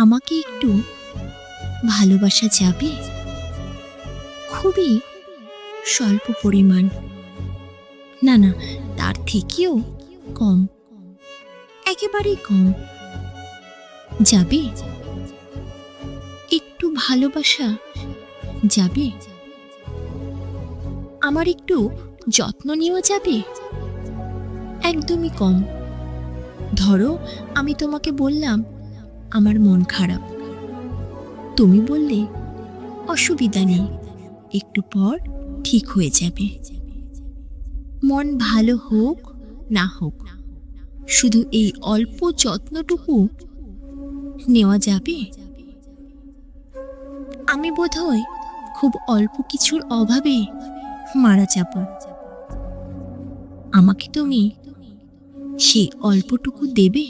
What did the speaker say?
আমাকে একটু ভালোবাসা যাবে? খুবই স্বল্প পরিমাণ, না না, তার থেকেও কম, একেবারেই কম। যাবে? একটু ভালোবাসা যাবে? আমার একটু যত্ন নেওয়া যাবে? একদমই কম। ধরো আমি তোমাকে বললাম আমার মন খারাপ, তুমি বললে অসুবিধা নেই, একটু পর ঠিক হয়ে যাবে। মন ভালো হোক না হোক, শুধু এই অল্প যত্নটুকু নেওয়া যাবে? আমি বোধহয় খুব অল্প কিছুর অভাবে মারা যাব। আমাকে তুমি সেই অল্পটুকু দেবে?